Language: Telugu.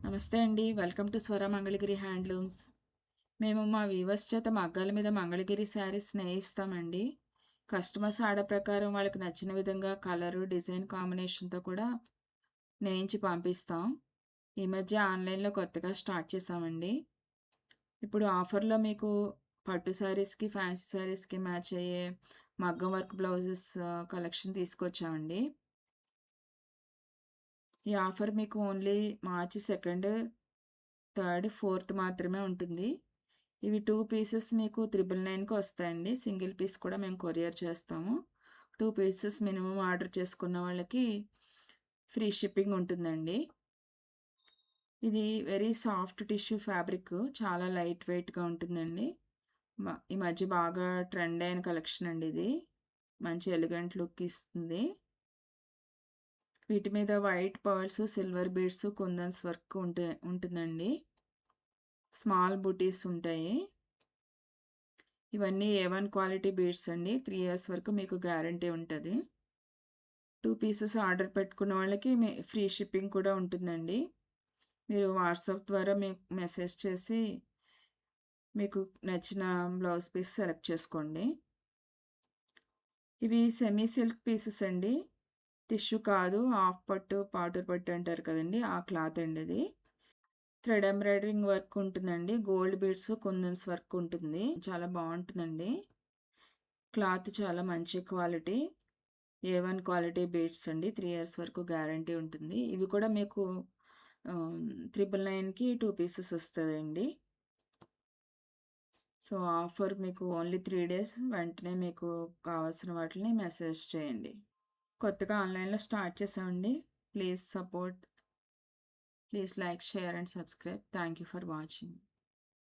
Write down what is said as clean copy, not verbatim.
నమస్తే అండి. వెల్కమ్ టు స్వర మంగళగిరి హ్యాండ్లూమ్స్. మేము మా వీవర్స్ చేత మగ్గాల మీద మంగళగిరి శారీస్ నేయిస్తామండి. కస్టమర్స్ ఆర్డర్ ప్రకారం వాళ్ళకి నచ్చిన విధంగా కలరు, డిజైన్ కాంబినేషన్‌తో కూడా నేయించి పంపిస్తాం. ఈ మధ్య ఆన్‌లైన్‌లో కొత్తగా స్టార్ట్ చేశామండి. ఇప్పుడు ఆఫర్‌లో మీకు పట్టు శారీస్‌కి, ఫ్యాన్సీ శారీస్‌కి మ్యాచ్ అయ్యే మగ్గం వర్క్ బ్లౌజెస్ కలెక్షన్ తీసుకొచ్చామండి. ఈ ఆఫర్ మీకు ఓన్లీ మార్చి 2, 3, 4 మాత్రమే ఉంటుంది. ఇవి 2 పీసెస్ మీకు 999కి వస్తాయండి. సింగిల్ పీస్ కూడా మేము కొరియర్ చేస్తాము. 2 పీసెస్ మినిమమ్ ఆర్డర్ చేసుకున్న వాళ్ళకి ఫ్రీ షిప్పింగ్ ఉంటుందండి. ఇది వెరీ సాఫ్ట్ టిష్యూ ఫ్యాబ్రిక్. చాలా లైట్ వెయిట్‌గా ఉంటుందండి. ఈ మధ్య బాగా ట్రెండ్ అయిన కలెక్షన్ అండి ఇది. మంచి ఎలిగెంట్ లుక్ ఇస్తుంది. వీటి మీద వైట్ పర్ల్స్, సిల్వర్ బీడ్స్, కుందన్స్ వర్క్ ఉంటుందండి. స్మాల్ బూటీస్ ఉంటాయి. ఇవన్నీ A1 క్వాలిటీ బీడ్స్ అండి. 3 ఇయర్స్ వరకు మీకు గ్యారంటీ ఉంటది. 2 పీసెస్ ఆర్డర్ పెట్టుకున్న వాళ్ళకి ఫ్రీ షిప్పింగ్ కూడా ఉంటుందండి. మీరు వాట్సాప్ ద్వారా మెసేజ్ చేసి మీకు నచ్చిన బ్లౌజ్ పీస్ సెలెక్ట్ చేసుకోండి. ఇవి సెమీ సిల్క్ పీసెస్ అండి. టిష్యూ కాదు. హాఫ్ పట్టు, పాటూరు పట్టు అంటారు కదండీ! ఆ క్లాత్ అండి ఇది. థ్రెడ్ ఎంబ్రాయిడరింగ్ వర్క్ ఉంటుందండి. గోల్డ్ బీడ్స్, కుందన్స్ వర్క్ ఉంటుంది. చాలా బావుంటుందండి. క్లాత్ చాలా మంచి క్వాలిటీ. A1 క్వాలిటీ బీడ్స్ అండి. 3 ఇయర్స్ వరకు గ్యారంటీ ఉంటుంది. ఇవి కూడా మీకు 999కి 2 పీసెస్ వస్తదండి. సో, ఆఫర్ మీకు ఓన్లీ 3 డేస్. వెంటనే మీకు కావాల్సిన వాటిని మెసేజ్ చేయండి. కొత్తగా ఆన్‌లైన్‌లో స్టార్ట్ చేశామండి. Please support. Please like, share and subscribe. Thank you for watching.